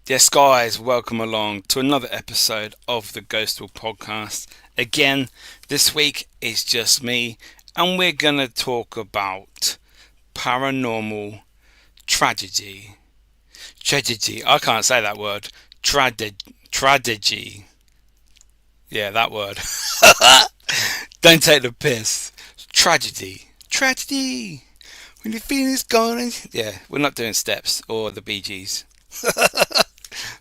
Yes, guys, welcome along to another episode of the Ghostoul Podcast. Again, this week is just me, and we're going to talk about paranormal tragedy. Tragedy. I can't say that word. Tragedy. Yeah, that word. Don't take the piss. Tragedy. Tragedy. When the feeling's gone. Yeah, we're not doing steps or the Bee Gees.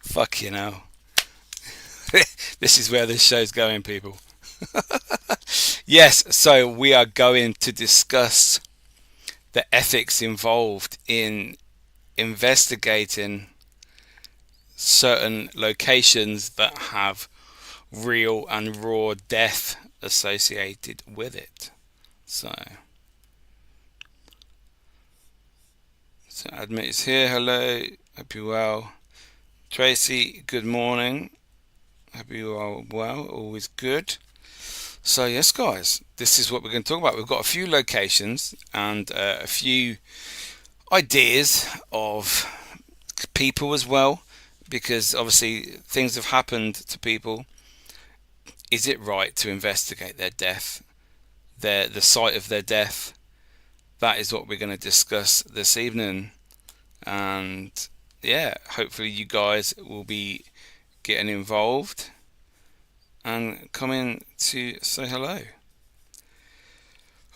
Fuck you know. This is where this show's going, people. Yes, so we are going to discuss the ethics involved in investigating certain locations that have real and raw death associated with it. So Admit is here. Hello, hope you're well. Tracy, good morning. Hope you are well. Always good. So yes, guys, this is what we're going to talk about. We've got a few locations and a few ideas of people as well, because obviously things have happened to people. Is it right to investigate their death, the site of their death? That is what we're going to discuss this evening, and yeah, hopefully you guys will be getting involved and coming to say hello.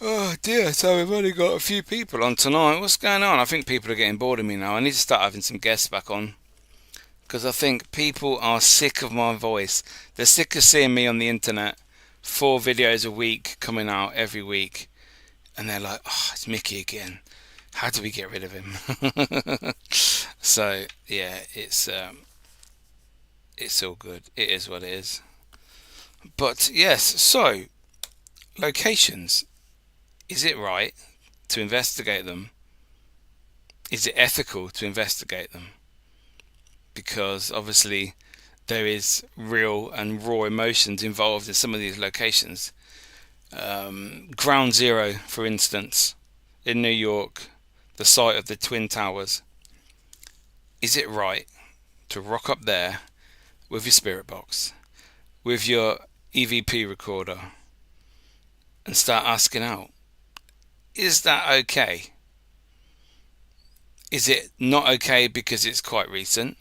Oh dear, so we've only got a few people on tonight. What's going on? I think people are getting bored of me now. I need to start having some guests back on, because I think people are sick of my voice. They're sick of seeing me on the internet, 4 videos a week coming out every week, and they're like, oh, it's Miki again. How do we get rid of him? So yeah, it's all good. It is what it is. But yes, so locations. Is it right to investigate them? Is it ethical to investigate them? Because obviously there is real and raw emotions involved in some of these locations. Ground Zero, for instance, in New York, the site of the Twin Towers. Is it right to rock up there with your spirit box, with your EVP recorder, and start asking out? Is that okay? Is it not okay because it's quite recent?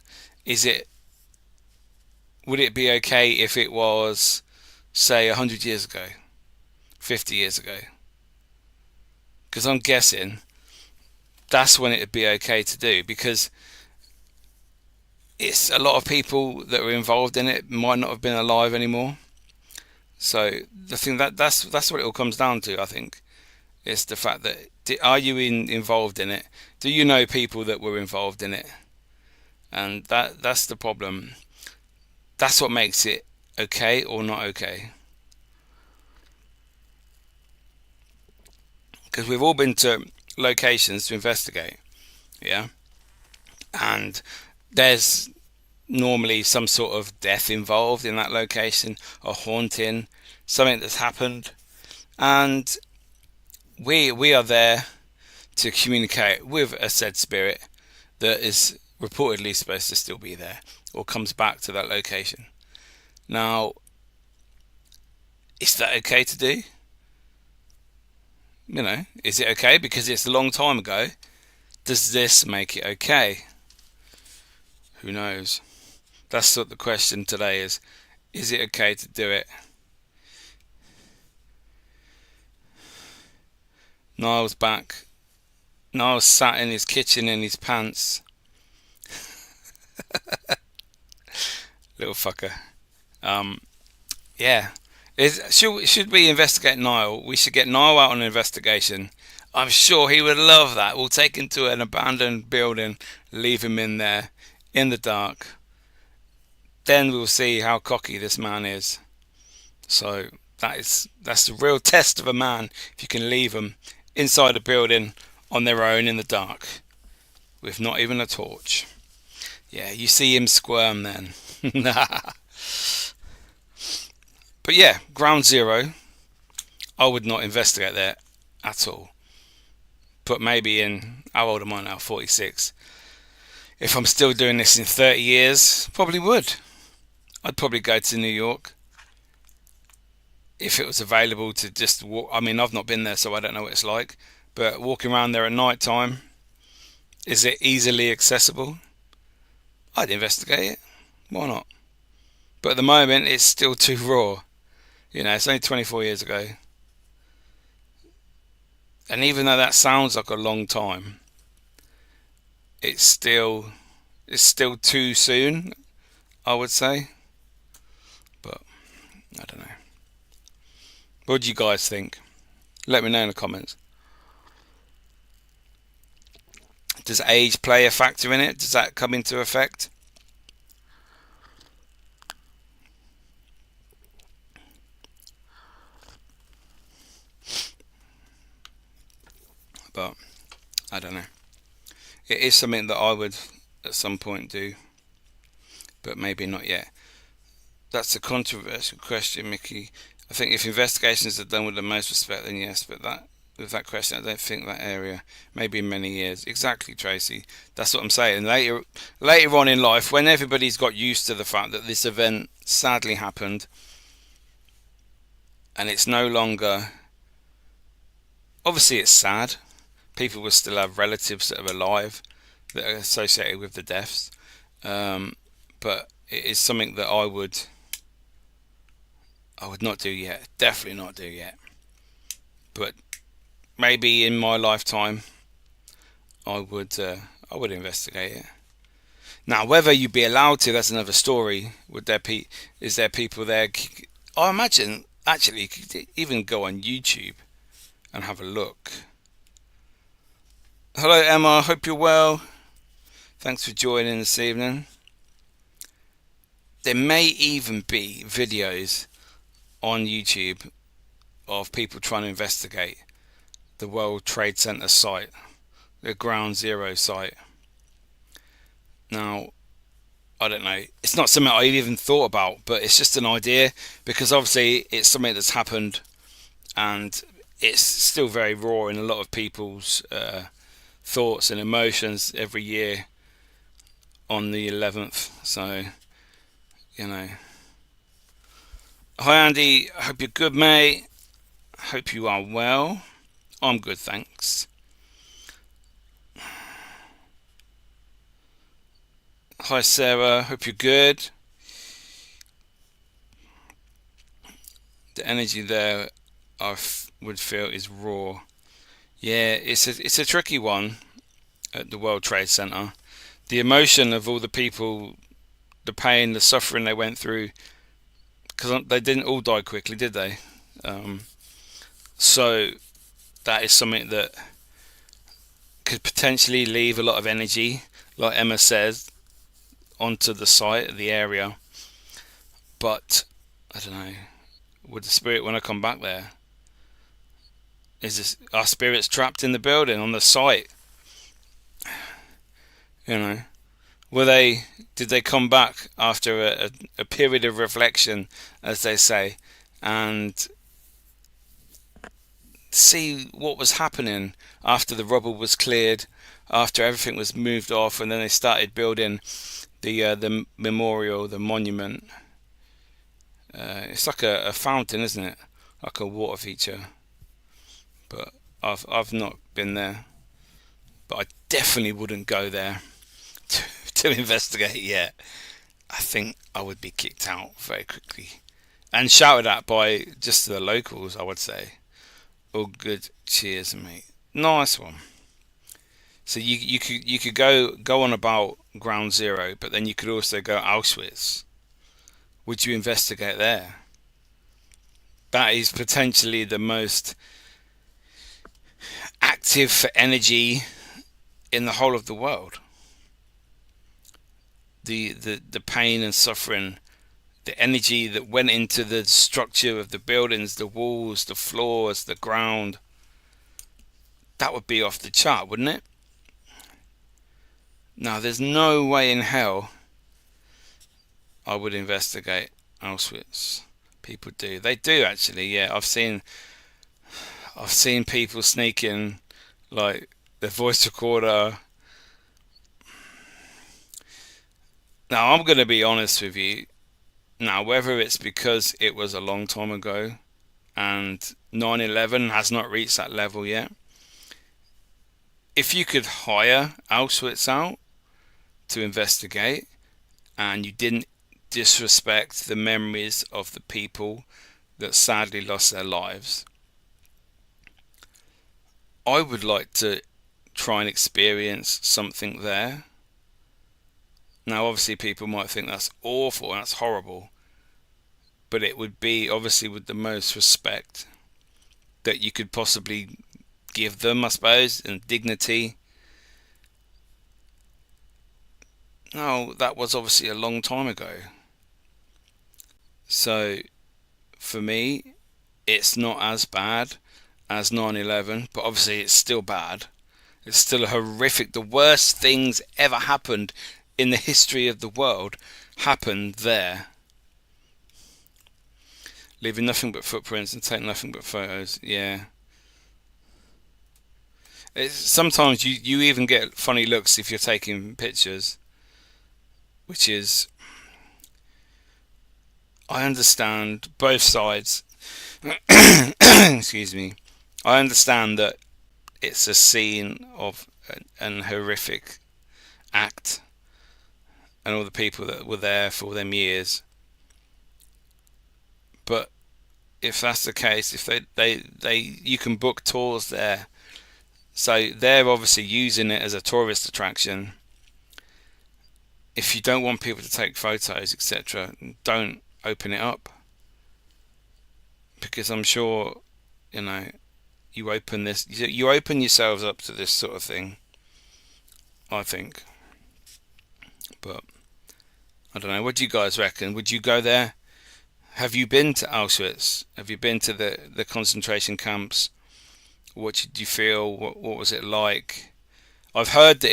Would it be okay if it was, say, 100 years ago, 50 years ago? Because I'm guessing that's when it would be okay to do, because it's a lot of people that were involved in it might not have been alive anymore. So the thing that's what it all comes down to, I think. It's the fact that, are you involved in it? Do you know people that were involved in it? And that's the problem. That's what makes it okay or not okay. Because we've all been to locations to investigate, yeah? And there's normally some sort of death involved in that location, a haunting, something that's happened. And we are there to communicate with a said spirit that is reportedly supposed to still be there, or comes back to that location. Now, is that okay to do? You know, is it okay because it's a long time ago? Does this make it okay? Who knows? That's what the question today is. Is it okay to do it? Niall's back. Niall sat in his kitchen in his pants. Little fucker. Yeah. Should we investigate Niall? We should get Niall out on an investigation. I'm sure he would love that. We'll take him to an abandoned building, leave him in there, in the dark. Then we'll see how cocky this man is. So that's the real test of a man, if you can leave them inside a building on their own in the dark, with not even a torch. Yeah, you see him squirm then. But yeah, ground zero, I would not investigate there at all. But maybe in, how old am I now? 46. If I'm still doing this in 30 years, probably would. I'd probably go to New York if it was available to just walk. I mean, I've not been there, so I don't know what it's like. But walking around there at night time, is it easily accessible? I'd investigate it. Why not? But at the moment, it's still too raw. You know, it's only 24 years ago. And even though that sounds like a long time, it's still too soon, I would say. But I don't know. What do you guys think? Let me know in the comments. Does age play a factor in it? Does that come into effect? But I don't know. It is something that I would at some point do, but maybe not yet. That's a controversial question, Miki. I think if investigations are done with the most respect, then yes. But with that question, I don't think that area. Maybe in many years. Exactly, Tracy. That's what I'm saying. Later on in life, when everybody's got used to the fact that this event sadly happened, and it's no longer. Obviously, it's sad. People will still have relatives that are alive that are associated with the deaths, but it is something that I would not do yet. Definitely not do yet. But maybe in my lifetime, I would investigate it. Now, whether you'd be allowed to, that's another story. Is there people there? I imagine actually you could even go on YouTube and have a look. Hello, Emma. Hope you're well. Thanks for joining this evening. There may even be videos on YouTube of people trying to investigate the World Trade Center site, the Ground Zero site. Now, I don't know. It's not something I even thought about, but it's just an idea because obviously it's something that's happened and it's still very raw in a lot of people's thoughts and emotions every year on the 11th. So, you know. Hi Andy, I hope you're good, mate. Hope you are well. I'm good, thanks. Hi Sarah, hope you're good. The energy there would feel is raw. Yeah, it's a tricky one at the World Trade Center. The emotion of all the people, the pain, the suffering they went through, because they didn't all die quickly, did they? So that is something that could potentially leave a lot of energy, like Emma says, onto the site, the area. But I don't know. Would the spirit want to come back there? Are spirits trapped in the building on the site? You know, did they come back after a period of reflection, as they say, and see what was happening after the rubble was cleared, after everything was moved off, and then they started building the memorial, the monument. It's like a fountain, isn't it? Like a water feature. But I've not been there. But I definitely wouldn't go there to investigate yet. I think I would be kicked out very quickly and shouted at by just the locals, I would say. All good, cheers, mate. Nice one. So you could go on about Ground Zero, but then you could also go Auschwitz. Would you investigate there? That is potentially the most active for energy in the whole of the world. The pain and suffering, the energy that went into the structure of the buildings, the walls, the floors, the ground, that would be off the chart, wouldn't it? Now, there's no way in hell I would investigate Auschwitz. People do. They do actually. Yeah, I've seen people sneak in like their voice recorder. Now I'm gonna be honest with you. Now whether it's because it was a long time ago and 9/11 has not reached that level yet. If you could hire Auschwitz out to investigate and you didn't disrespect the memories of the people that sadly lost their lives, I would like to try and experience something there. Now, obviously, people might think that's awful and that's horrible, but it would be obviously with the most respect that you could possibly give them, I suppose, and dignity. No, that was obviously a long time ago. So, for me, it's not as bad as 9/11, but obviously it's still bad. It's still horrific. The worst things ever happened in the history of the world happened there. Leaving nothing but footprints and taking nothing but photos. Yeah. Sometimes you even get funny looks if you're taking pictures, which is, I understand both sides. Excuse me. I understand that it's a scene of an horrific act and all the people that were there for all them years. But if that's the case, if they you can book tours there, so they're obviously using it as a tourist attraction. If you don't want people to take photos, etc., don't open it up, because I'm sure, you know, you open yourselves up to this sort of thing, I think. But I don't know. What do you guys reckon? Would you go there? Have you been to Auschwitz? Have you been to the concentration camps? What did you feel? What was it like? I've heard that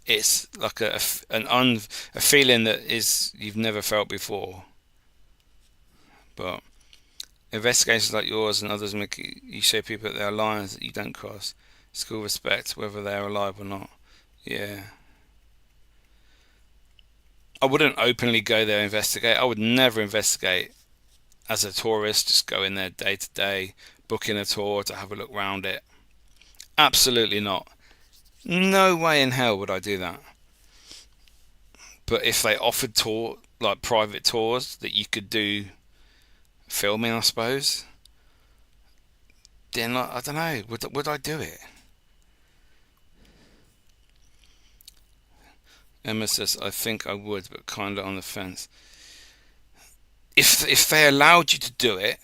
it's like a feeling that is you've never felt before. But investigations like yours and others, Miki, you show people that there are lines that you don't cross. School respect, whether they're alive or not. Yeah. I wouldn't openly go there and investigate. I would never investigate as a tourist. Just go in there day to day, booking a tour to have a look round it. Absolutely not. No way in hell would I do that. But if they offered like private tours that you could do filming, I suppose, then I don't know. Would I do it? Emma says, I think I would, but kind of on the fence. If they allowed you to do it,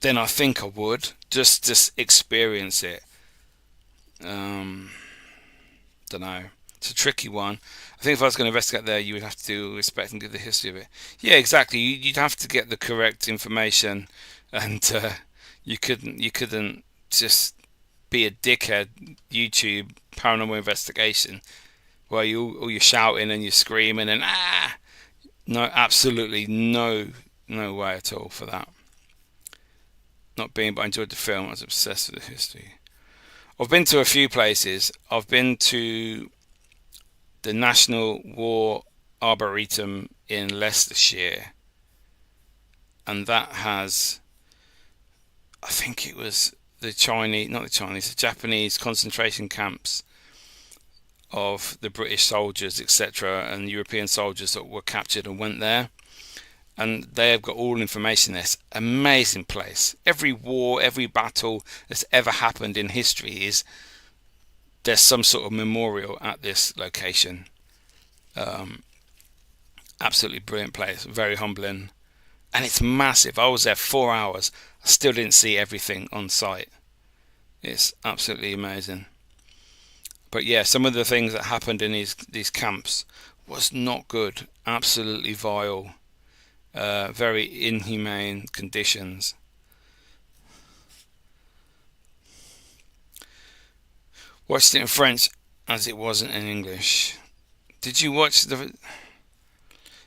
then I think I would just experience it. Don't know. It's a tricky one. I think if I was going to investigate there, you would have to respect and give the history of it. Yeah, exactly. You'd have to get the correct information, and you couldn't just be a dickhead YouTube paranormal investigation where all you're shouting and you're screaming and no, absolutely no way at all for that. Not being, but I enjoyed the film. I was obsessed with the history. I've been to a few places. I've been to the National War Arboretum in Leicestershire, and that has, I think it was the Japanese concentration camps of the British soldiers, etc., and European soldiers that were captured and went there. And they have got all information there. It's an amazing place. Every war, every battle that's ever happened in history there's some sort of memorial at this location. Absolutely brilliant place, very humbling, and it's massive. I was there 4 hours. I still didn't see everything on site. It's absolutely amazing. But yeah, some of the things that happened in these camps was not good. Absolutely vile. Very inhumane conditions. Watched it in French as it wasn't in English. Did you watch the?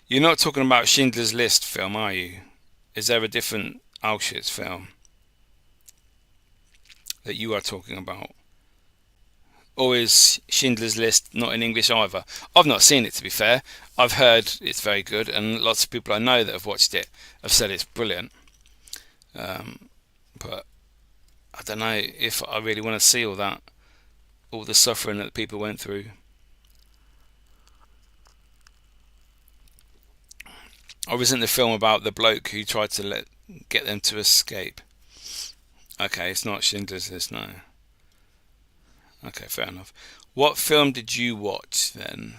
You're not talking about Schindler's List film, are you? Is there a different Auschwitz film that you are talking about? Or is Schindler's List not in English either? I've not seen it, to be fair. I've heard it's very good, and lots of people I know that have watched it have said it's brilliant. But I don't know if I really want to see all that, all the suffering that people went through. Or isn't the film about the bloke who tried to get them to escape? Okay, it's not Schindler's List, no. Okay, fair enough. What film did you watch then?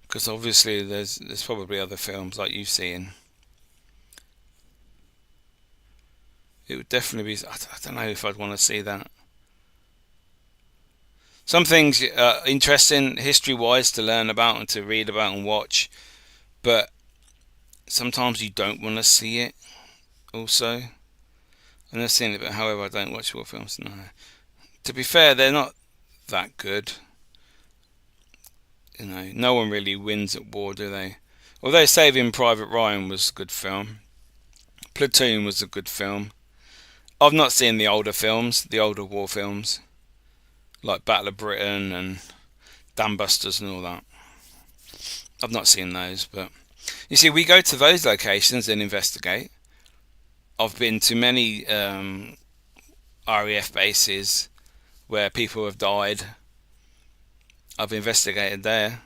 Because obviously there's probably other films like you've seen. It would definitely be. I don't know if I'd want to see that. Some things are interesting history-wise to learn about and to read about and watch, but sometimes you don't want to see it. Also, I've seen it, but however, I don't watch war films. No. To be fair, they're not that good. You know, no one really wins at war, do they? Although Saving Private Ryan was a good film. Platoon was a good film. I've not seen the older films, the older war films, like Battle of Britain and Dam Busters and all that. I've not seen those, but you see, we go to those locations and investigate. I've been to many RAF bases where people have died. I've investigated there.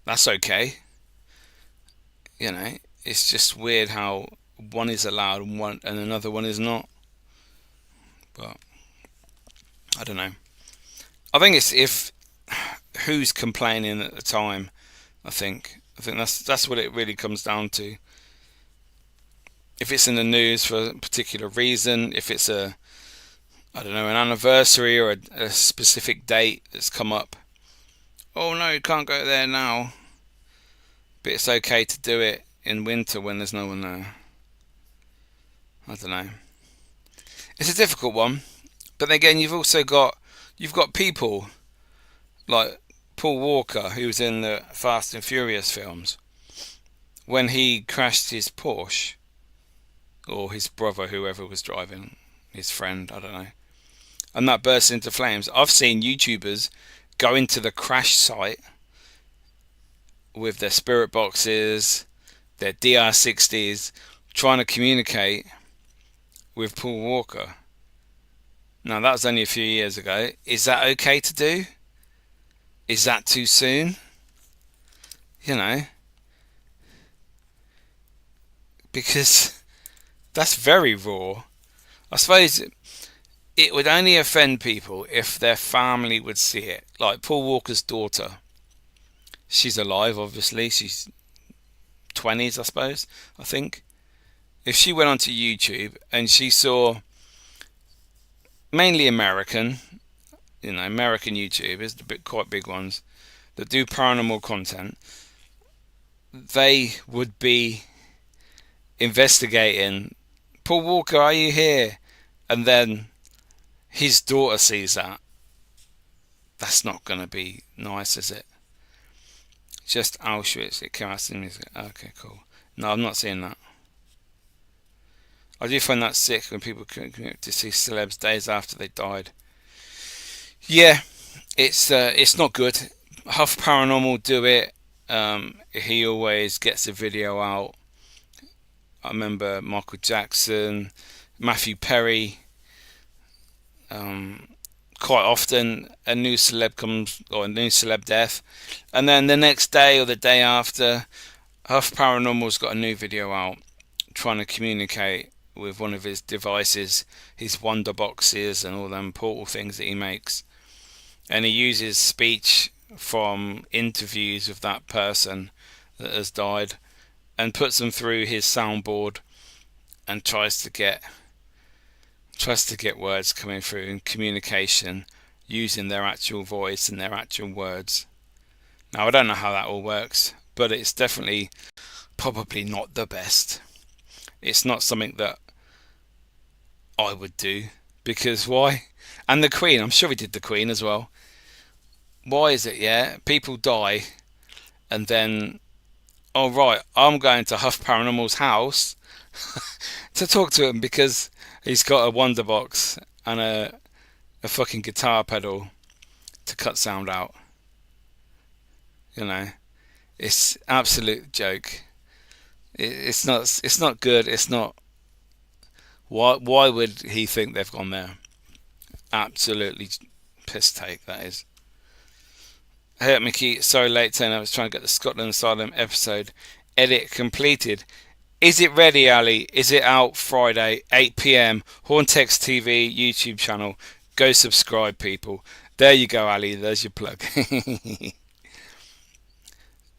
That's okay. You know, it's just weird how one is allowed and another one is not. But I don't know. I think it's if who's complaining at the time. I think that's what it really comes down to. If it's in the news for a particular reason, if it's an anniversary or a specific date that's come up. Oh no, you can't go there now. But it's okay to do it in winter when there's no one there. I don't know. It's a difficult one, but again, you've got people like Paul Walker, who was in the Fast and Furious films. When he crashed his Porsche, or his brother, whoever was driving, his friend, I don't know, and that burst into flames. I've seen YouTubers go into the crash site with their spirit boxes, their DR60s, trying to communicate with Paul Walker. Now, that was only a few years ago. Is that okay to do? Is that too soon? You know, because that's very raw. I suppose it would only offend people if their family would see it. Like Paul Walker's daughter. She's alive, obviously. She's 20s, I suppose, I think. If she went onto YouTube and she saw mainly American YouTubers, quite big ones, that do paranormal content, they would be investigating, Paul Walker, are you here? And then his daughter sees that. That's not going to be nice, is it? Just Auschwitz, it came out in music. Okay, cool. No, I'm not seeing that. I do find that sick when people commit to see celebs days after they died. Yeah, it's not good. Huff Paranormal do it. He always gets a video out. I remember Michael Jackson, Matthew Perry. Quite often a new celeb comes, or a new celeb death, and then the next day or the day after, Huff Paranormal's got a new video out trying to communicate with one of his devices, his wonder boxes and all them portal things that he makes, and he uses speech from interviews with that person that has died and puts them through his soundboard and tries to get words coming through in communication using their actual voice and their actual words. Now, I don't know how that all works, but it's definitely probably not the best. It's not something that I would do, because why? And the Queen, I'm sure he did the Queen as well. why is it, yeah? People die and then, oh right, I'm going to Huff Paranormal's house to talk to him because he's got a wonder box and a fucking guitar pedal to cut sound out. You know, it's absolute joke. It's not. It's not good. It's not. Why would he think they've gone there? Absolutely piss take that is. Hey Miki, sorry late saying I was trying to get the Scotland Asylum episode edit completed. Is it ready, Ali? Is it out Friday, 8 p.m. Horntex TV YouTube channel? Go subscribe, people. There you go, Ali. There's your plug.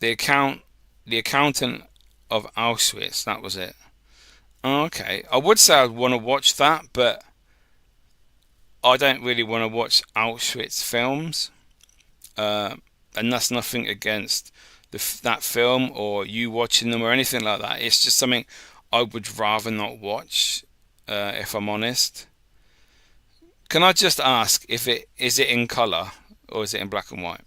the accountant of Auschwitz. That was it. Oh, okay. I would say I'd want to watch that, but I don't really want to watch Auschwitz films. And that's nothing against that film or you watching them or anything like that. It's just something I would rather not watch, if I'm honest. Can I just ask if it is it in colour or is it in black and white?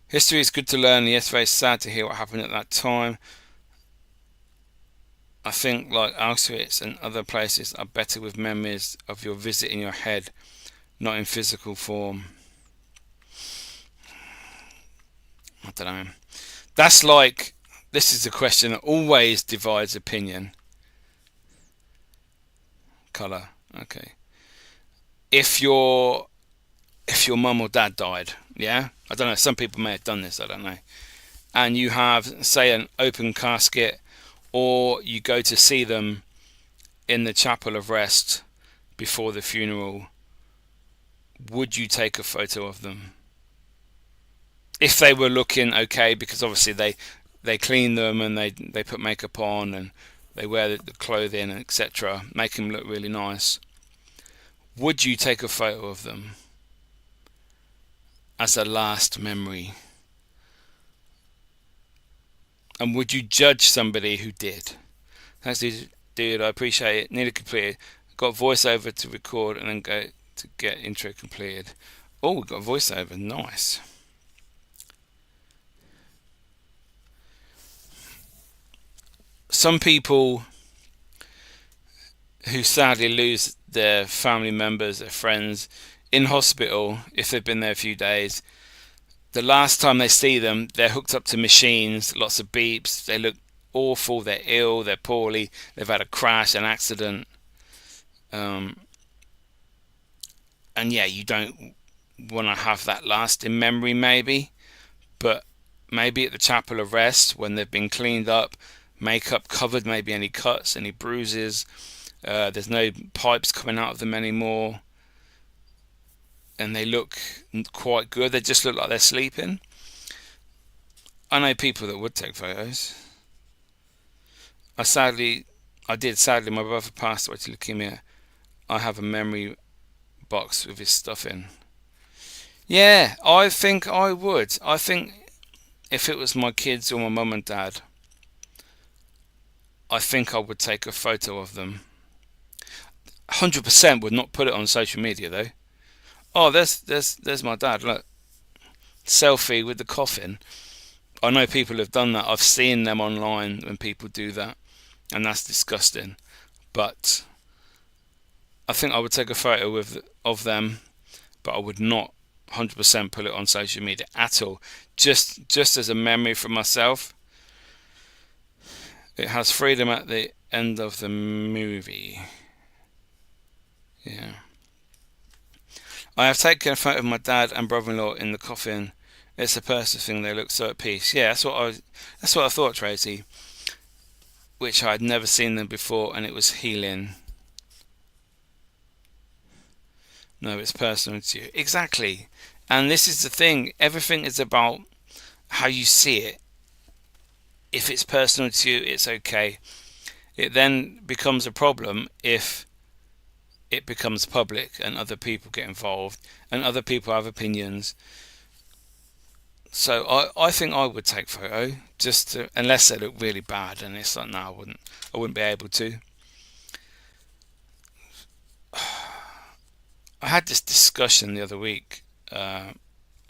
History is good to learn. Yes, very sad to hear what happened at that time. I think like Auschwitz and other places are better with memories of your visit in your head, not in physical form. I don't know. That's like, this is a question that always divides opinion. Colour, okay. If your mum or dad died, yeah? I don't know, some people may have done this, I don't know. And you have, say, an open casket, or you go to see them in the chapel of rest before the funeral, would you take a photo of them? If they were looking okay, because obviously they clean them and they put makeup on and they wear the clothing, etc., make them look really nice. Would you take a photo of them as a last memory? And would you judge somebody who did? Thanks, dude. I appreciate it. Nearly completed. Got voiceover to record and then go to get intro completed. Oh, we've got voiceover. Nice. Some people who sadly lose their family members, their friends in hospital, if they've been there a few days, the last time they see them, they're hooked up to machines, lots of beeps, they look awful, they're ill, they're poorly, they've had a crash, an accident. And yeah, you don't want to have that lasting memory maybe, but maybe at the chapel of rest when they've been cleaned up, makeup covered, maybe any cuts, any bruises, there's no pipes coming out of them anymore, and they look quite good, they just look like they're sleeping. I know people that would take photos. Sadly, my brother passed away to leukemia. I have a memory box with his stuff in. Yeah, I think I would. I think if it was my kids or my mum and dad, I think I would take a photo of them. 100% would not put it on social media though. Oh, there's my dad. Look, selfie with the coffin. I know people have done that. I've seen them online when people do that, and that's disgusting. But I think I would take a photo of them, but I would not 100% put it on social media at all. Just as a memory for myself. It has freedom at the end of the movie. Yeah. I have taken a photo of my dad and brother-in-law in the coffin. It's a personal thing. They look so at peace. Yeah, that's what I thought, Tracy. Which I had never seen them before, and it was healing. No, it's personal to you. Exactly. And this is the thing. Everything is about how you see it. If it's personal to you, it's okay. It then becomes a problem if it becomes public and other people get involved and other people have opinions. So I think I would take photo unless they look really bad, and it's like, no, I wouldn't be able to. I had this discussion the other week on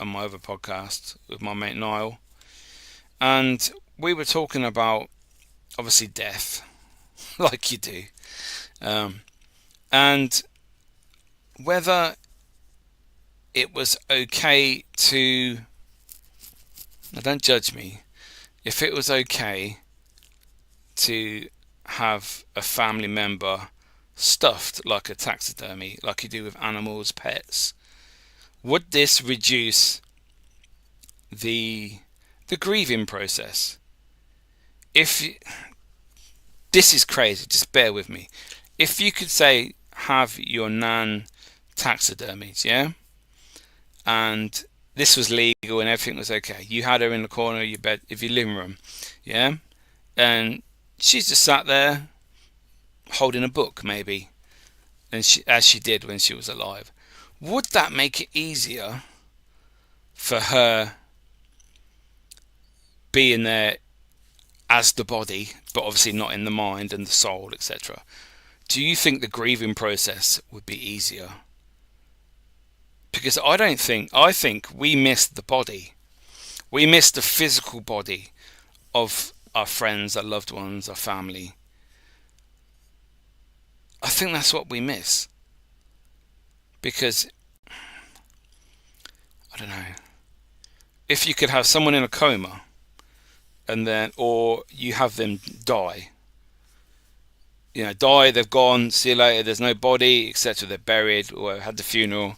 my other podcast with my mate Niall, and we were talking about obviously death, like you do, um, and whether it was okay to. Now, don't judge me. If it was okay to have a family member stuffed like a taxidermy, like you do with animals, pets, would this reduce the grieving process? If this is crazy, just bear with me. If you could say have your nan taxidermied, yeah, and this was legal and everything was okay, you had her in the corner of your bed, of your living room, yeah, and she's just sat there holding a book, maybe, and as she did when she was alive. Would that make it easier for her being there as the body, but obviously not in the mind and the soul, etc.? Do you think the grieving process would be easier? Because I think we miss the body. We miss the physical body of our friends, our loved ones, our family. I think that's what we miss. Because, I don't know, if you could have someone in a coma, and then, or you have them die, they've gone, see you later, there's no body, etc., they're buried, or had the funeral.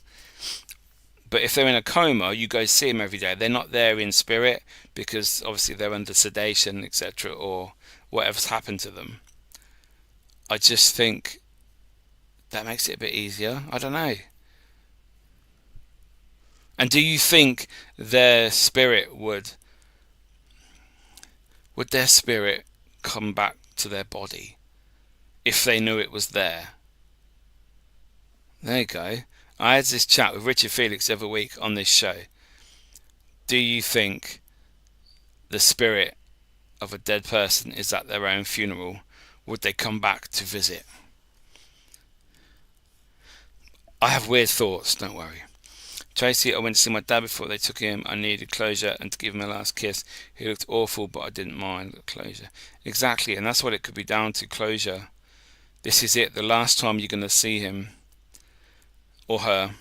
But if they're in a coma, you go see them every day. They're not there in spirit because obviously they're under sedation, etc., or whatever's happened to them. I just think that makes it a bit easier. I don't know. And do you think their spirit would their spirit come back to their body if they knew it was there? There you go. I had this chat with Richard Felix every week on this show. Do you think the spirit of a dead person is at their own funeral? Would they come back to visit? I have weird thoughts, don't worry. Tracy, I went to see my dad before they took him. I needed closure and to give him a last kiss. He looked awful, but I didn't mind closure. Exactly, and that's what it could be down to, closure. This is it, the last time you're going to see him or her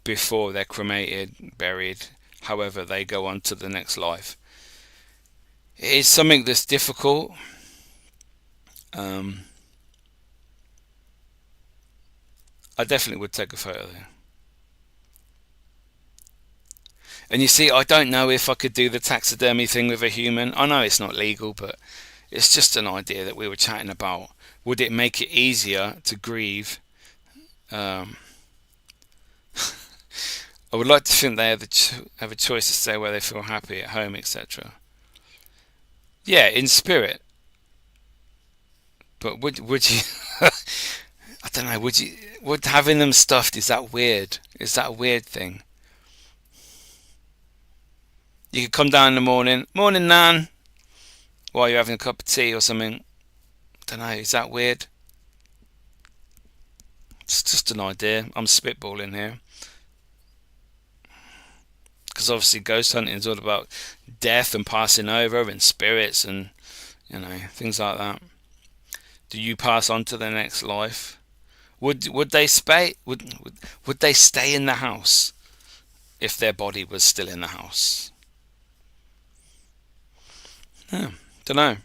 before they're cremated, buried, however they go on to the next life. It is something that's difficult. I definitely would take a photo there. And you see, I don't know if I could do the taxidermy thing with a human. I know it's not legal, but it's just an idea that we were chatting about. Would it make it easier to grieve? I would like to think they have a choice to stay where they feel happy, at home, etc. Yeah, in spirit. But would you? I don't know. Would having them stuffed, is that weird? Is that a weird thing? You could come down in the morning, Nan, while you're having a cup of tea or something. I don't know. Is that weird? It's just an idea. I'm spitballing here. Because obviously ghost hunting is all about death and passing over and spirits and things like that. Do you pass on to the next life? Would they would they stay in the house if their body was still in the house? Yeah, don't know.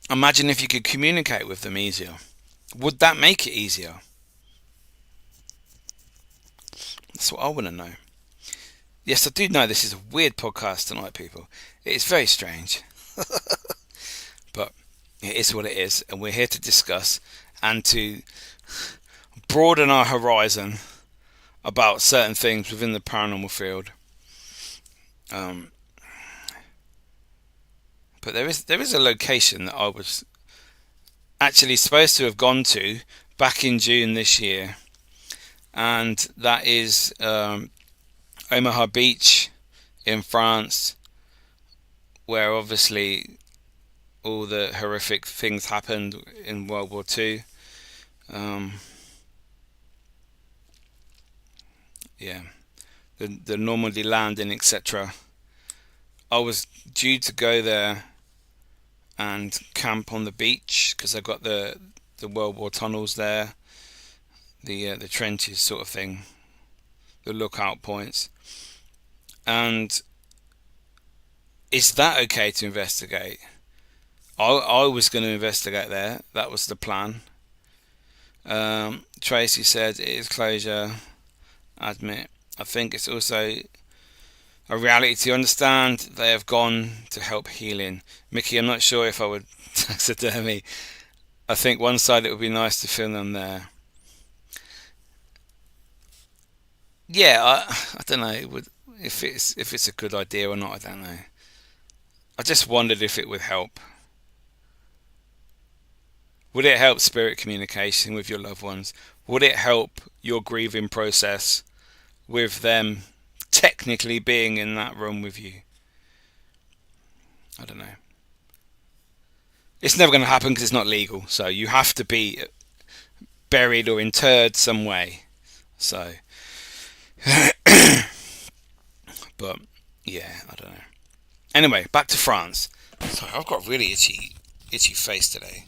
Imagine if you could communicate with them easier. Would that make it easier? That's what I want to know. Yes, I do know this is a weird podcast tonight, people. It is very strange. But it is what it is, and we're here to discuss and to broaden our horizon about certain things within the paranormal field. But there is a location that I was actually supposed to have gone to back in June this year, and that is Omaha Beach in France, where obviously all the horrific things happened in World War II. Yeah, the Normandy landing, etc. I was due to go there and camp on the beach because I got the World War tunnels there, the trenches sort of thing, the lookout points. And is that okay to investigate? I was going to investigate there. That was the plan. Tracy said it is closure. Admit. I think it's also a reality to understand they have gone to help healing. Miki, I'm not sure if I would taxidermy. I think one side it would be nice to film them there. Yeah, I don't know if it's a good idea or not. I don't know. I just wondered if it would help. Would it help spirit communication with your loved ones? Would it help your grieving process with them technically being in that room with you? I don't know. It's never going to happen because it's not legal. So you have to be buried or interred some way. So, but yeah, I don't know. Anyway, back to France. Sorry, I've got a really itchy face today.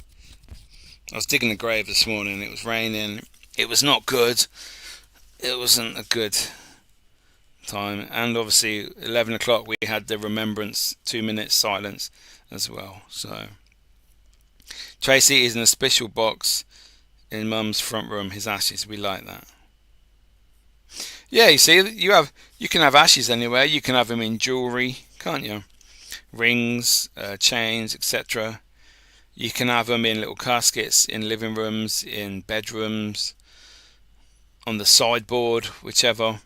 I was digging a grave this morning. It was raining. It was not good. It wasn't a good time. And obviously, 11 o'clock we had the remembrance 2 minute silence as well. So Tracy is in a special box in Mum's front room. His ashes. We like that. Yeah, you see, you can have ashes anywhere. You can have them in jewellery, can't you? Rings, chains, etc. You can have them in little caskets in living rooms, in bedrooms, on the sideboard, whichever.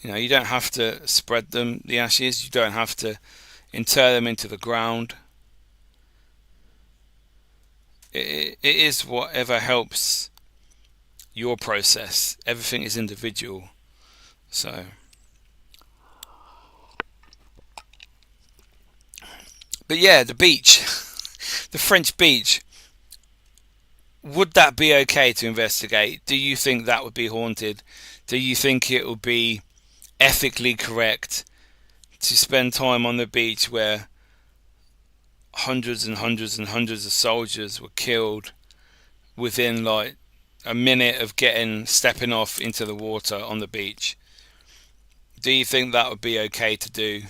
You know, you don't have to spread them, the ashes. You don't have to inter them into the ground. It is whatever helps your process. Everything is individual. So, but yeah, the beach, the French beach. Would that be okay to investigate? Do you think that would be haunted? Do you think it would be ethically correct to spend time on the beach where hundreds and hundreds and hundreds of soldiers were killed within like a minute of stepping off into the water on the beach? Do you think that would be okay to do?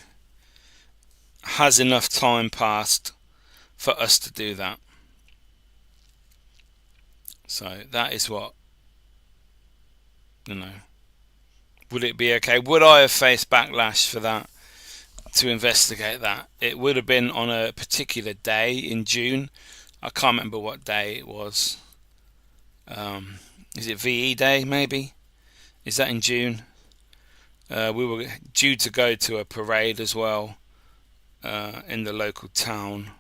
Has enough time passed for us to do that? So that is what, would it be okay? Would I have faced backlash for that, to investigate that? It would have been on a particular day in June. I can't remember what day it was. Is it VE Day maybe? Is that in June? We were due to go to a parade as well in the local town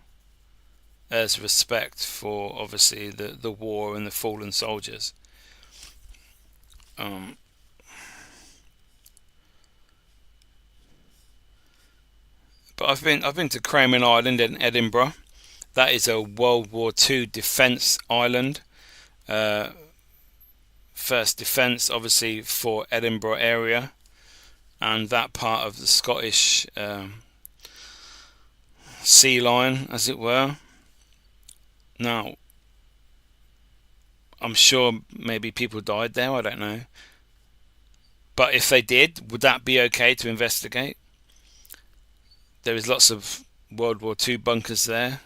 as respect for obviously the war and the fallen soldiers. But I've been to Crayman Island in Edinburgh. That is a World War II defence island. First defence, obviously, for Edinburgh area and that part of the Scottish sea line, as it were. Now, I'm sure maybe people died there. I don't know. But if they did, would that be okay to investigate? There is lots of World War II bunkers there,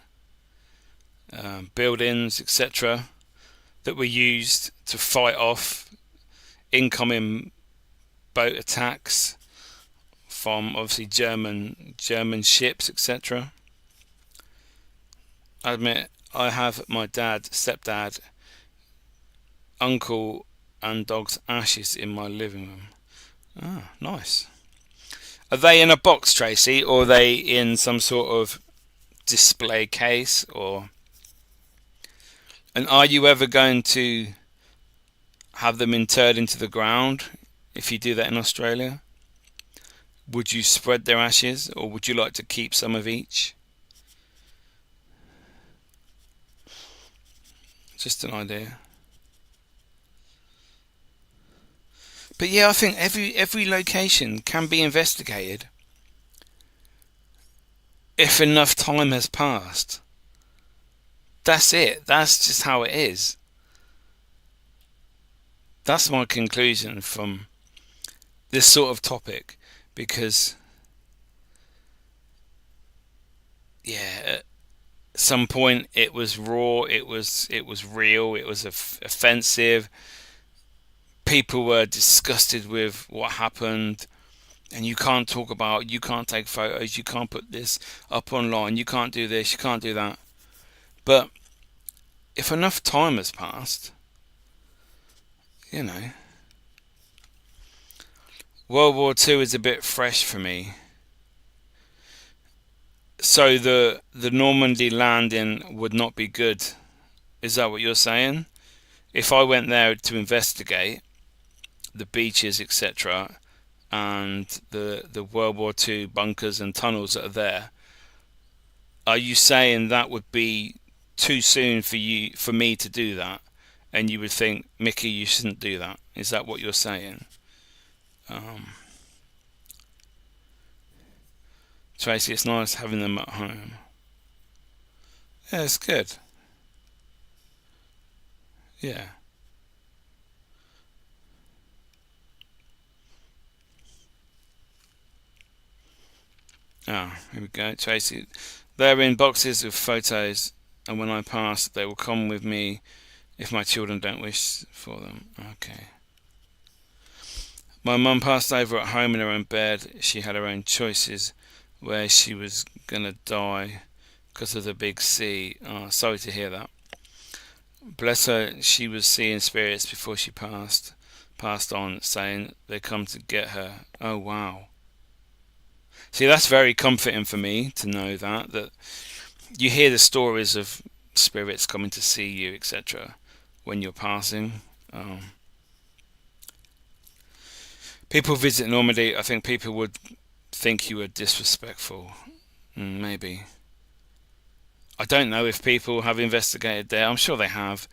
buildings, etc., that were used to fight off incoming boat attacks from obviously German ships, etc. I admit I have my dad, stepdad, uncle and dog's ashes in my living room. Ah, nice. Are they in a box, Tracy, or are they in some sort of display case? And are you ever going to have them interred into the ground if you do that in Australia? Would you spread their ashes, or would you like to keep some of each? Just an idea. But yeah, I think every location can be investigated if enough time has passed. That's it. That's just how it is. That's my conclusion from this sort of topic, because yeah, at some point it was raw, it was real, it was offensive. People were disgusted with what happened, and you can't talk about, you can't take photos, you can't put this up online, you can't do this, you can't do that. But if enough time has passed, you know, World War Two is a bit fresh for me. So the Normandy landing would not be good. Is that what you're saying? If I went there to investigate the beaches, etc., and the World War Two bunkers and tunnels that are there, are you saying that would be too soon for me to do that? And you would think, Miki, you shouldn't do that. Is that what you're saying? Tracy, it's nice having them at home. Yeah, it's good. Yeah. Ah, here we go. Tracy, they're in boxes with photos, and when I pass, they will come with me if my children don't wish for them. Okay. My mum passed over at home in her own bed. She had her own choices where she was going to die because of the big sea. Oh, sorry to hear that. Bless her, she was seeing spirits before she passed on, saying they come to get her. Oh, wow. See, that's very comforting for me to know that you hear the stories of spirits coming to see you, etc., when you're passing. People visit Normandy, I think people would think you were disrespectful. Maybe. I don't know if people have investigated there. I'm sure they have.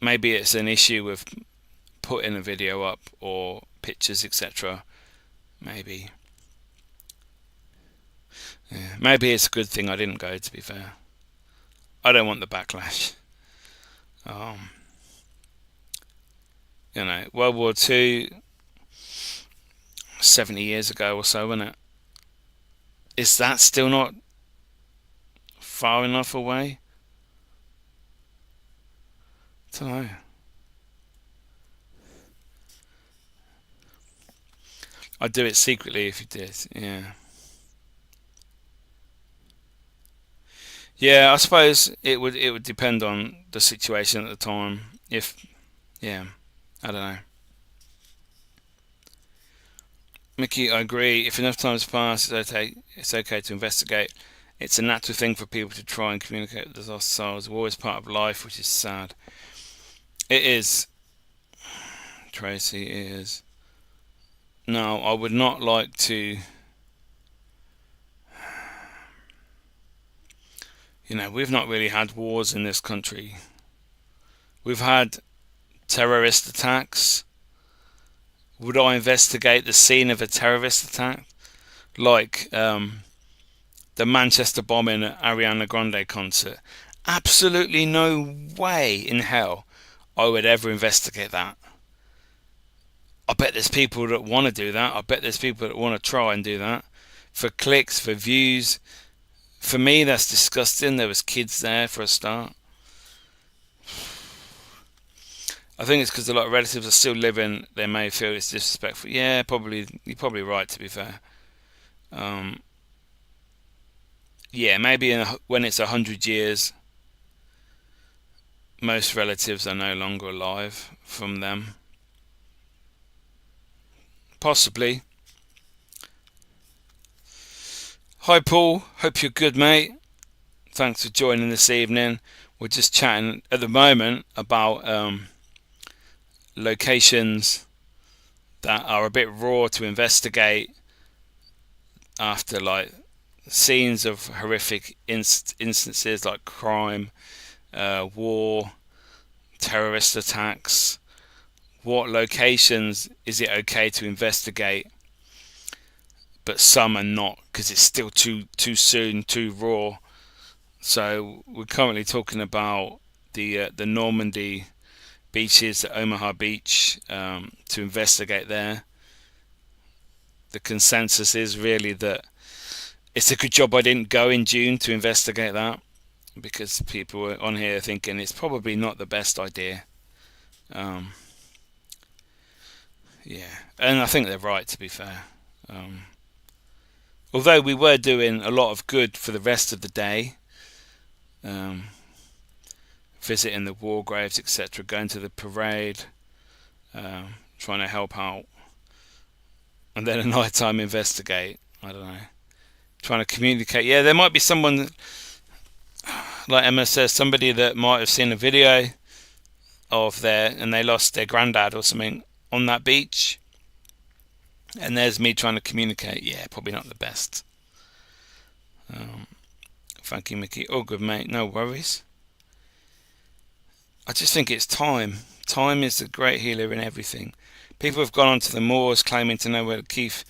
Maybe it's an issue with putting a video up or pictures, etc. Maybe. Yeah. Maybe it's a good thing I didn't go, to be fair. I don't want the backlash. World War Two, 70 years ago or so, wasn't it? Is that still not far enough away? I don't know. I'd do it secretly if you did, yeah. Yeah, I suppose it would depend on the situation at the time. Yeah, I don't know. Miki, I agree. If enough time has passed, it's okay to investigate. It's a natural thing for people to try and communicate with the lost souls. We're always part of life, which is sad. It is, Tracy, it is. No, I would not like to. We've not really had wars in this country. We've had terrorist attacks. Would I investigate the scene of a terrorist attack? Like the Manchester bombing at Ariana Grande concert? Absolutely no way in hell I would ever investigate that. I bet there's people that want to do that. I bet there's people that want to try and do that. For clicks, for views. For me, that's disgusting. There was kids there for a start. I think it's because a lot of relatives are still living. They may feel it's disrespectful. Yeah, probably. You're probably right, to be fair. Yeah, maybe when it's 100 years, most relatives are no longer alive from them. Possibly. Hi, Paul. Hope you're good, mate. Thanks for joining this evening. We're just chatting at the moment about locations that are a bit raw to investigate after scenes of horrific instances like crime, war, terrorist attacks. What locations is it okay to investigate, but some are not because it's still too soon, too raw. So we're currently talking about the Normandy beaches, the Omaha Beach, to investigate there. The consensus is really that it's a good job I didn't go in June to investigate that, because people were on here thinking it's probably not the best idea. Yeah, and I think they're right, to be fair. Although we were doing a lot of good for the rest of the day, visiting the war graves, etc., going to the parade, trying to help out, and then at night time investigate. I don't know, trying to communicate. Yeah, there might be someone, like Emma says, somebody that might have seen a video of and they lost their granddad or something on that beach, and there's me trying to communicate. Yeah, probably not the best. Thank you, Miki. All good, mate. No worries. I just think it's time. Time is the great healer in everything. People have gone onto the moors claiming to know where Keith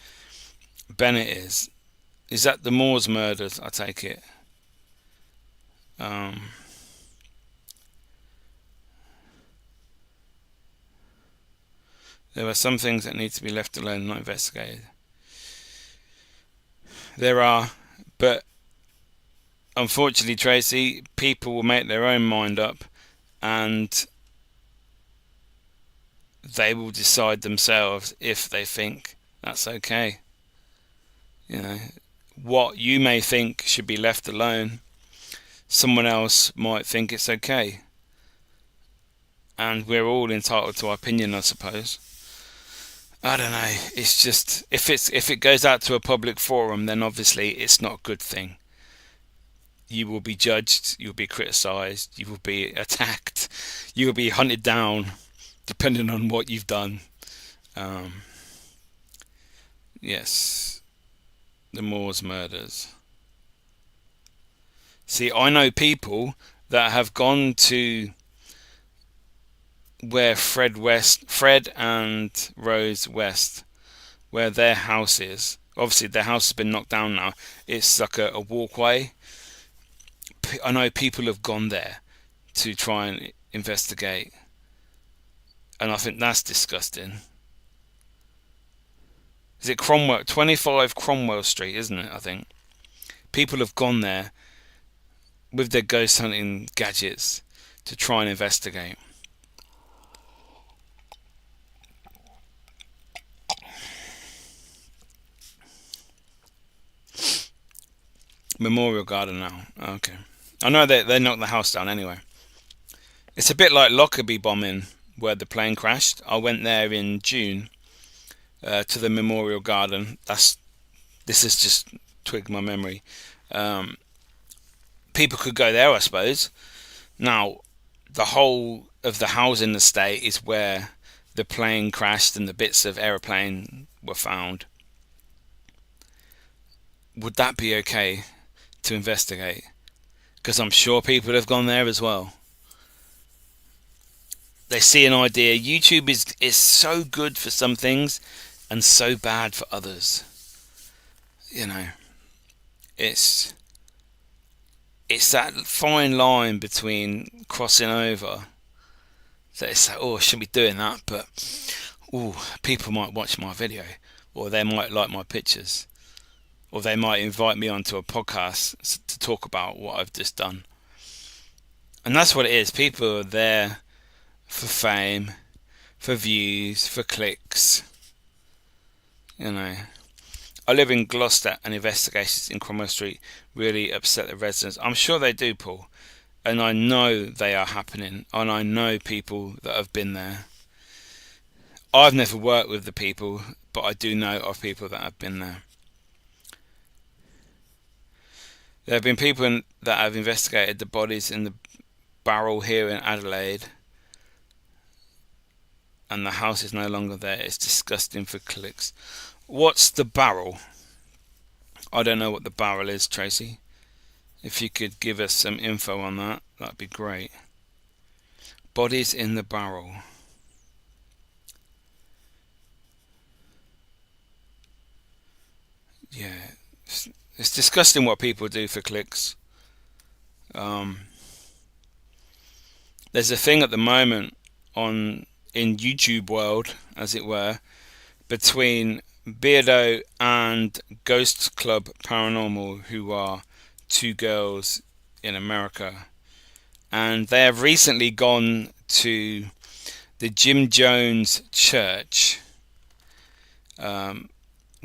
Bennett is. Is that the Moors murders? I take it. There are some things that need to be left alone and not investigated. There are, but unfortunately, Tracy, people will make their own mind up, and they will decide themselves if they think that's okay. You know, what you may think should be left alone, someone else might think it's okay. And we're all entitled to our opinion, I suppose. I don't know. It's just, if it goes out to a public forum, then obviously it's not a good thing. You will be judged, you'll be criticised, you will be attacked, you will be hunted down, depending on what you've done. Yes, the Moors murders. See, I know people that have gone to where Fred and Rose West, where their house is. Obviously, their house has been knocked down now. It's like a walkway. I know people have gone there to try and investigate, and I think that's disgusting. Is it Cromwell? 25 Cromwell Street, isn't it? I think people have gone there with their ghost hunting gadgets to try and investigate. Memorial Garden now. Okay. I know they knocked the house down anyway. It's a bit like Lockerbie bombing, where the plane crashed. I went there in June to the Memorial Garden. This has just twigged my memory. People could go there, I suppose. Now, the whole of the housing estate is where the plane crashed and the bits of aeroplane were found. Would that be okay to investigate? Because I'm sure people have gone there as well. They see an idea. YouTube is so good for some things and so bad for others. You know, it's that fine line between crossing over. That it's like, oh, I shouldn't be doing that, but people might watch my video, or they might like my pictures, or they might invite me onto a podcast to talk about what I've just done. And that's what it is. People are there for fame, for views, for clicks. You know, I live in Gloucester, and investigations in Cromwell Street really upset the residents. I'm sure they do, Paul, and I know they are happening, and I know people that have been there. I've never worked with the people, but I do know of people that have been there. There have been people that have investigated the bodies in the barrel here in Adelaide, and the house is no longer there. It's disgusting for clicks. What's the barrel? I don't know what the barrel is, Tracy. If you could give us some info on that, that'd be great. Bodies in the barrel. Yeah, it's disgusting what people do for clicks. Um, there's a thing at the moment on in YouTube world, as it were, between Beardo and Ghost Club Paranormal, who are two girls in America, and they have recently gone to the Jim Jones Church,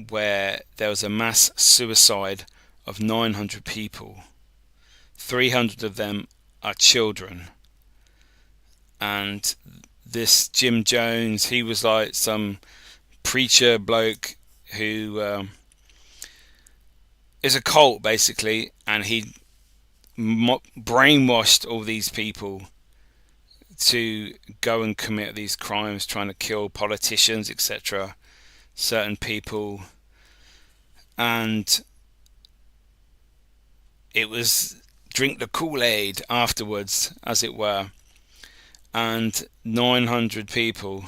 where there was a mass suicide of 900 people. 300 of them are children. And this Jim Jones, he was like some preacher bloke who is a cult basically, and he brainwashed all these people to go and commit these crimes, trying to kill politicians, etc., certain people. And it was drink the Kool-Aid afterwards, as it were. And 900 people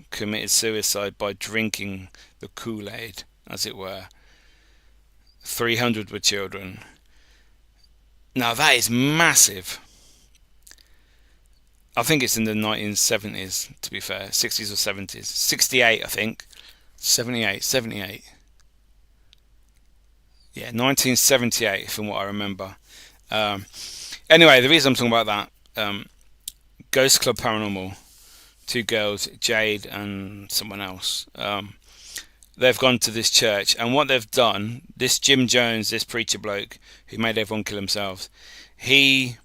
committed suicide by drinking the Kool-Aid, as it were. 300 were children. Now that is massive. I think it's in the 1970s, to be fair. 60s or 70s. 68, I think. 78. Yeah, 1978, from what I remember. Anyway, the reason I'm talking about that, Ghost Club Paranormal, two girls, Jade and someone else, they've gone to this church, and what they've done, this Jim Jones, this preacher bloke who made everyone kill themselves, he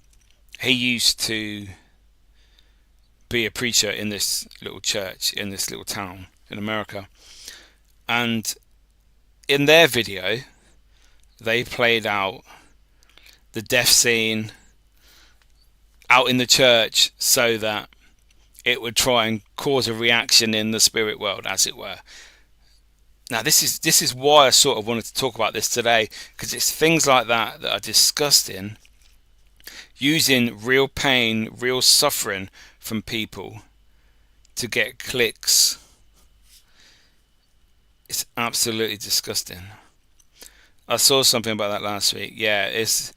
used to be a preacher in this little church, in this little town in America. And in their video, they played out the death scene out in the church so that it would try and cause a reaction in the spirit world, as it were. Now, this is why I sort of wanted to talk about this today, because it's things like that that are disgusting. Using real pain, real suffering from people to get clicks. It's absolutely disgusting. I saw something about that last week. Yeah, it's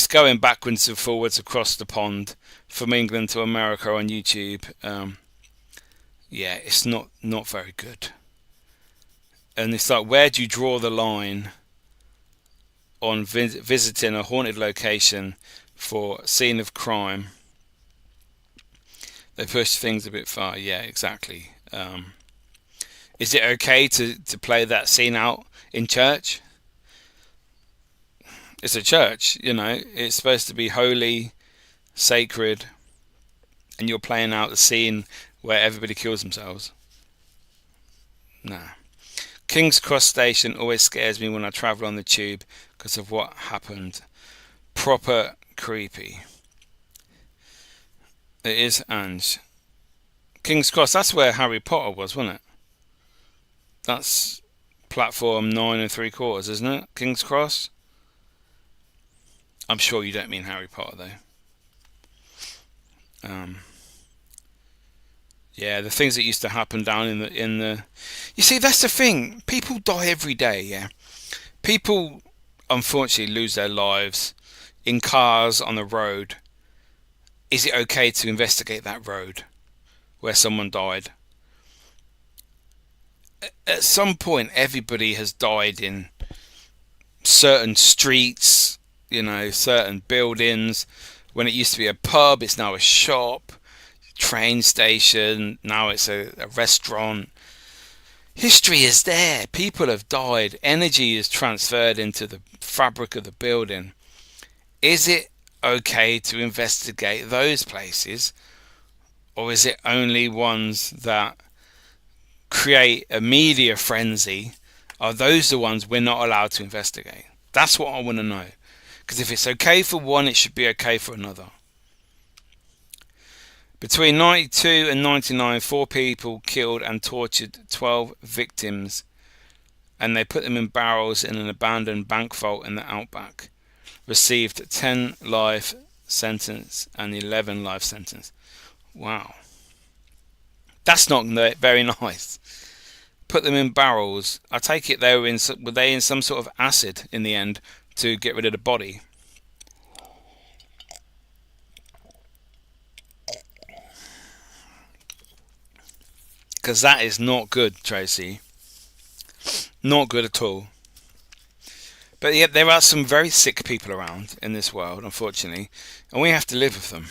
going backwards and forwards across the pond from England to America on YouTube. Yeah, it's not very good. And it's like, where do you draw the line on visiting a haunted location for a scene of crime? They push things a bit far. Yeah, exactly. Is it okay to play that scene out in church? It's a church, you know. It's supposed to be holy, sacred, and you're playing out the scene where everybody kills themselves. Nah. King's Cross Station always scares me when I travel on the tube because of what happened. Proper creepy. It is, Ange. King's Cross, that's where Harry Potter was, wasn't it? That's platform 9 3/4, isn't it? King's Cross? I'm sure you don't mean Harry Potter, though. Yeah, the things that used to happen down in the. You see, that's the thing. People die every day. Yeah, people unfortunately lose their lives in cars on the road. Is it okay to investigate that road where someone died? At some point, everybody has died in certain streets, you know, certain buildings. When it used to be a pub, it's now a shop. Train station, now it's a restaurant. History is there. People have died. Energy is transferred into the fabric of the building. Is it okay to investigate those places, or is it only ones that create a media frenzy? Are those the ones we're not allowed to investigate? That's what I want to know. Because if it's okay for one, it should be okay for another. Between 92 and 99, 4 people killed and tortured 12 victims, and they put them in barrels in an abandoned bank vault in the outback. Received 10 life sentence and 11 life sentence. Wow. That's not very nice. Put them in barrels. I take it were they in some sort of acid in the end to get rid of the body? Because that is not good, Tracy. Not good at all. But yet there are some very sick people around in this world, unfortunately, and we have to live with them.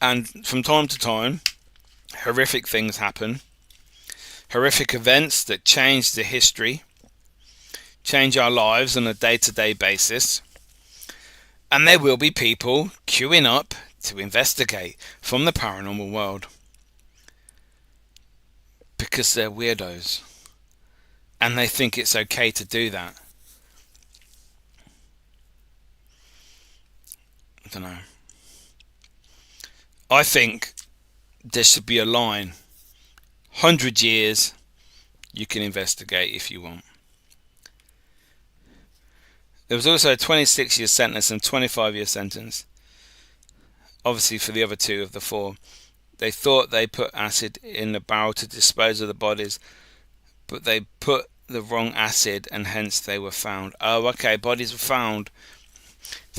And from time to time, horrific things happen. Horrific events that change the history, change our lives on a day-to-day basis. And there will be people queuing up to investigate from the paranormal world. Because they're weirdos. And they think it's okay to do that. I don't know. I think there should be a line. 100 years, you can investigate if you want. There was also a 26-year sentence and 25-year sentence. Obviously for the other two of the four. They thought they put acid in the barrel to dispose of the bodies, but they put the wrong acid and hence they were found. Oh, okay, bodies were found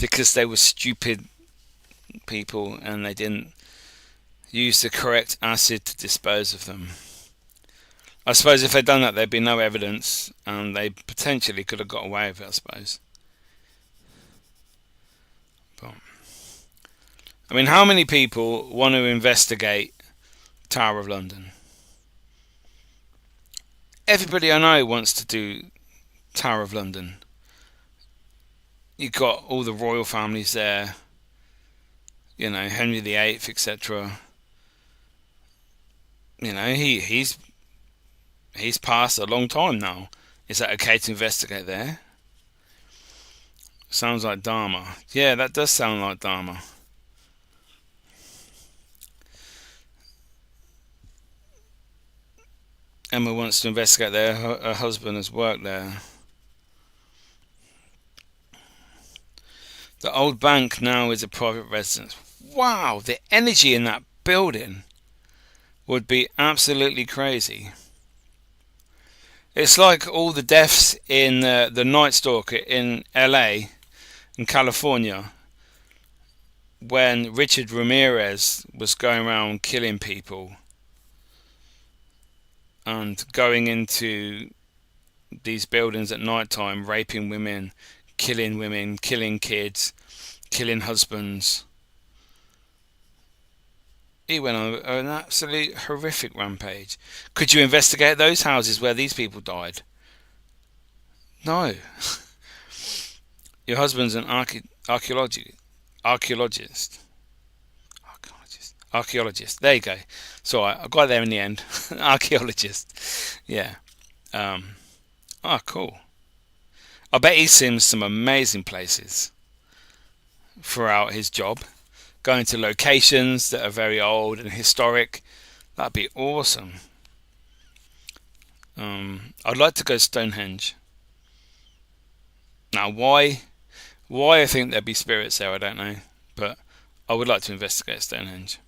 because they were stupid people and they didn't use the correct acid to dispose of them. I suppose if they'd done that, there'd be no evidence and they potentially could have got away with it, I suppose. But, I mean, how many people want to investigate Tower of London? Everybody I know wants to do Tower of London. You've got all the royal families there, you know, Henry VIII, etc. You know, he's passed a long time now. Is that okay to investigate there? Sounds like Dharma. Yeah, that does sound like Dharma. Emma wants to investigate there. Her husband has worked there. The old bank now is a private residence. Wow, the energy in that building would be absolutely crazy. It's like all the deaths in the Night Stalker in LA, in California, when Richard Ramirez was going around killing people and going into these buildings at night time, raping women, killing kids, killing husbands. He went on an absolute horrific rampage. Could you investigate those houses where these people died? No. Your husband's an archaeologist. There you go. So I got there in the end. Archaeologist. Yeah. Cool. I bet he's seen some amazing places throughout his job. Going to locations that are very old and historic. That'd be awesome. I'd like to go to Stonehenge. Now, why I think there'd be spirits there, I don't know. But I would like to investigate Stonehenge.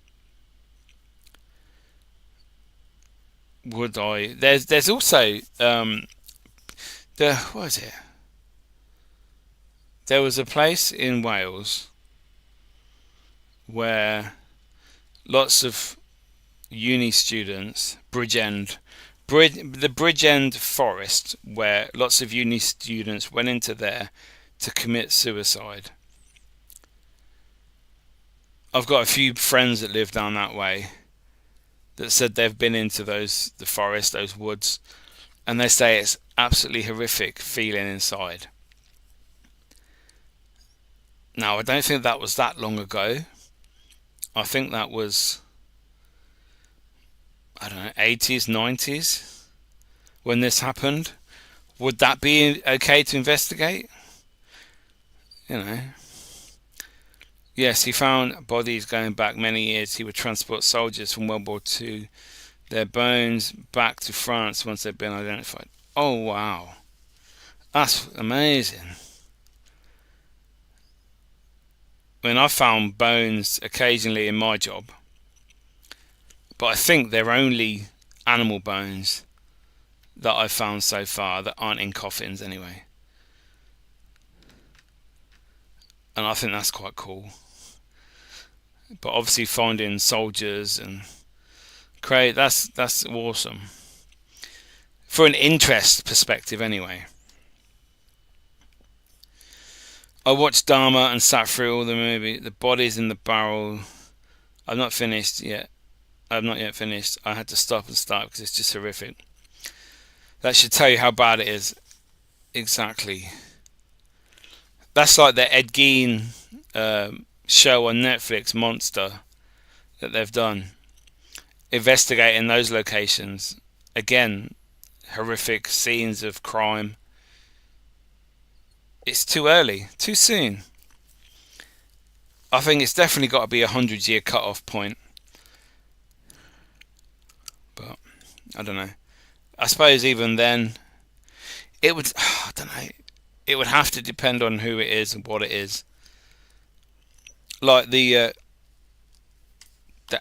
Would I? There's also what is it? There was a place in Wales where lots of uni students, the Bridgend Forest, where lots of uni students went into there to commit suicide. I've got a few friends that live down that way that said they've been into the forest, those woods, and they say it's absolutely horrific feeling inside. Now, I don't think that was that long ago. I think that was, I don't know, 80s, 90s when this happened. Would that be okay to investigate? You know. Yes, he found bodies going back many years. He would transport soldiers from World War II, their bones back to France once they'd been identified. Oh, wow. That's amazing. I mean, I've found bones occasionally in my job, but I think they're only animal bones that I've found so far that aren't in coffins anyway. And I think that's quite cool. But obviously finding soldiers and that's awesome. For an interest perspective anyway. I watched Dharma and sat through all the movie. The Bodies in the Barrel. I've not finished yet. I've not yet finished. I had to stop and start because it's just horrific. That should tell you how bad it is. Exactly. That's like the Ed Gein show on Netflix, Monster, that they've done. Investigating those locations. Again, horrific scenes of crime. It's too early, too soon. I think it's definitely got to be 100-year cut-off point. But I don't know. I suppose even then, it would. I don't know. It would have to depend on who it is and what it is. Like the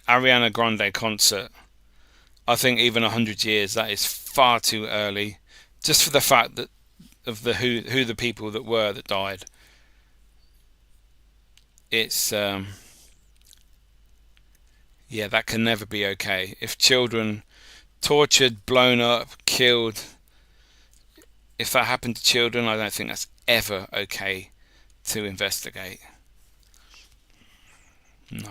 Ariana Grande concert. I think even 100 years, that is far too early. Just for the fact that of the who the people that were that died. It's yeah, that can never be okay. If children tortured, blown up, killed, if that happened to children, I don't think that's ever okay to investigate. No.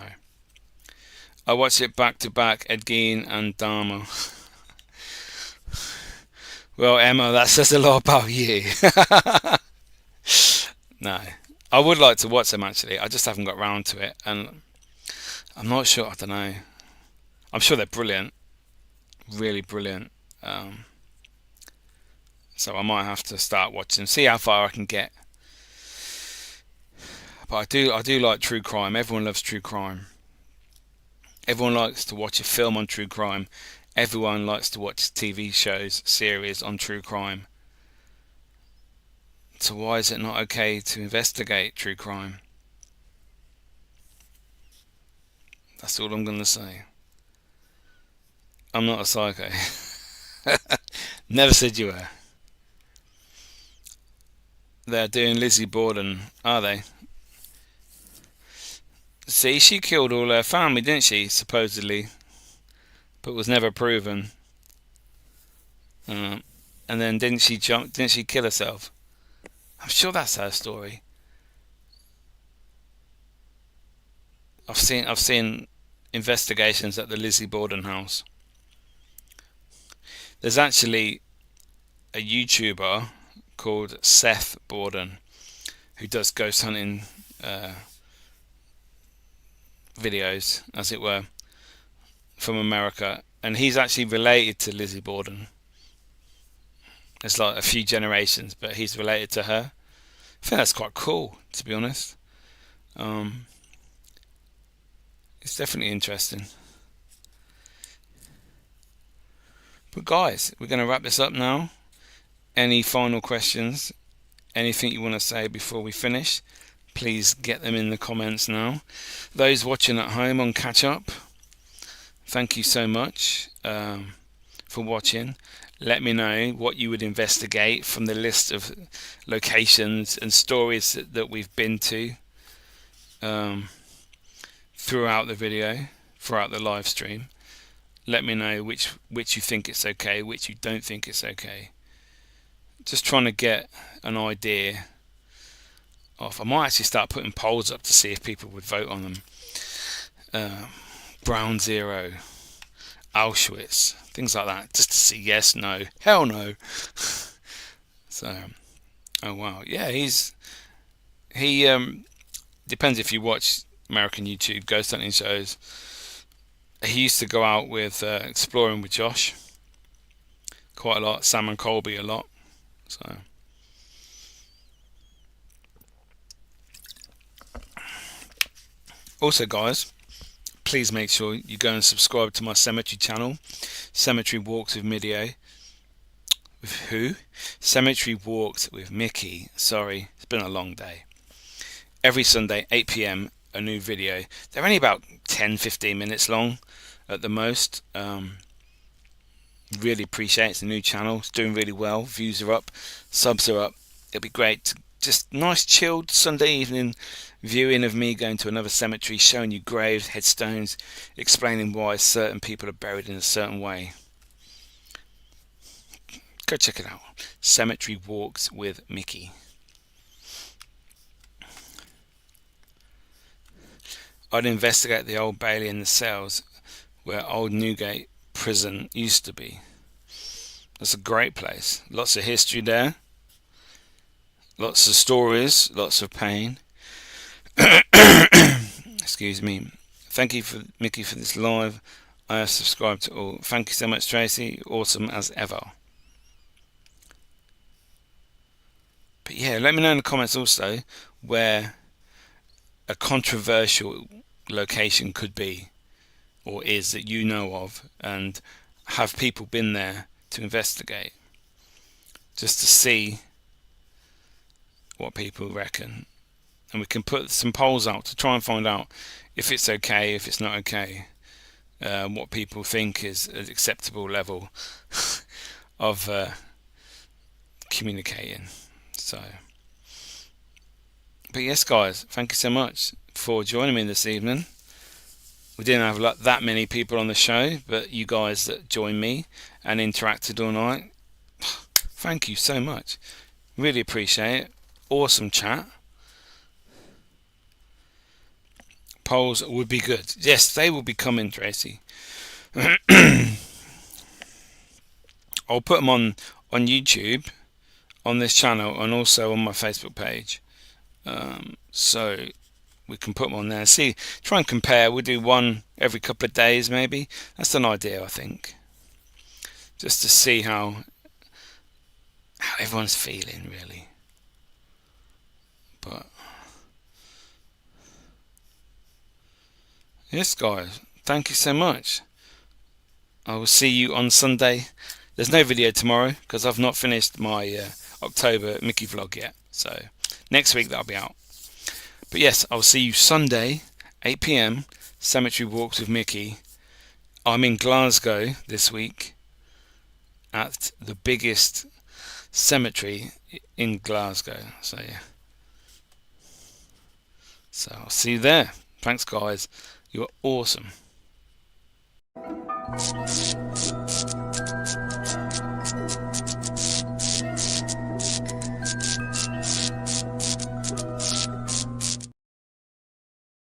I watched it back to back, Ed Gein and Dharma. Well, Emma, that says a lot about you. No. I would like to watch them actually. I just haven't got round to it, and I'm not sure. I don't know. I'm sure they're brilliant, really brilliant. So I might have to start watching, see how far I can get. But I do like true crime. Everyone loves true crime. Everyone likes to watch a film on true crime. Everyone likes to watch TV shows, series on true crime. So why is it not okay to investigate true crime? That's all I'm going to say. I'm not a psycho. Never said you were. They're doing Lizzie Borden, are they? See, she killed all her family, didn't she, supposedly? But was never proven. And then didn't she kill herself? I'm sure that's her story. I've seen investigations at the Lizzie Borden house. There's actually a YouTuber called Seth Borden who does ghost hunting videos, as it were, from America, and he's actually related to Lizzie Borden. It's like a few generations, but he's related to her. I think that's quite cool, to be honest. It's definitely interesting. But guys, we're going to wrap this up now. Any final questions? Anything you want to say before we finish? Please get them in the comments now. Those watching at home on catch up, thank you so much for watching. Let me know what you would investigate from the list of locations and stories that we've been to throughout the video, throughout the live stream. Let me know which you think it's okay, which you don't think it's okay. Just trying to get an idea of. I might actually start putting polls up to see if people would vote on them. Ground Zero, Auschwitz, things like that, just to see yes, no, hell no. So, oh wow, yeah, he depends if you watch American YouTube ghost hunting shows. He used to go out with exploring with Josh quite a lot, Sam and Colby a lot. So also, guys, please make sure you go and subscribe to my cemetery channel, Cemetery Walks with Midio. with who? Cemetery Walks with Miki. Sorry, it's been a long day. Every Sunday, 8 p.m, a new video. They're only about 10-15 minutes long at the most. Really appreciate it. It's a new channel. It's doing really well. Views are up. Subs are up. It'll be great to just nice chilled Sunday evening viewing of me going to another cemetery, showing you graves, headstones, explaining why certain people are buried in a certain way. Go check it out. Cemetery Walks with Miki. I'd investigate the Old Bailey and the cells where Old Newgate prison used to be. That's a great place. Lots of history there. Lots of stories, lots of pain. Excuse me. Thank you for Miki for this live. I have subscribed to all. Thank you so much, Tracy. Awesome as ever. But yeah, let me know in the comments also where a controversial location could be or is that you know of, and have people been there to investigate just to see what people reckon, and we can put some polls out to try and find out if it's okay, if it's not okay, what people think is an acceptable level of communicating. So, but yes guys, thank you so much for joining me this evening. We didn't have that many people on the show, but you guys that joined me and interacted all night, thank you so much. Really appreciate it. Awesome chat. Polls would be good. Yes, they will be coming, Tracy. I'll put them on YouTube, on this channel, and also on my Facebook page. So we can put them on there. See, try and compare. We'll do one every couple of days, maybe. That's an idea, I think. Just to see how everyone's feeling, really. But yes, guys, thank you so much. I will see you on Sunday. There's no video tomorrow because I've not finished my October Miki vlog yet. So next week that'll be out. But yes, I'll see you Sunday, 8 p.m, Cemetery Walks with Miki. I'm in Glasgow this week at the biggest cemetery in Glasgow. So yeah. So I'll see you there. Thanks guys. You're awesome.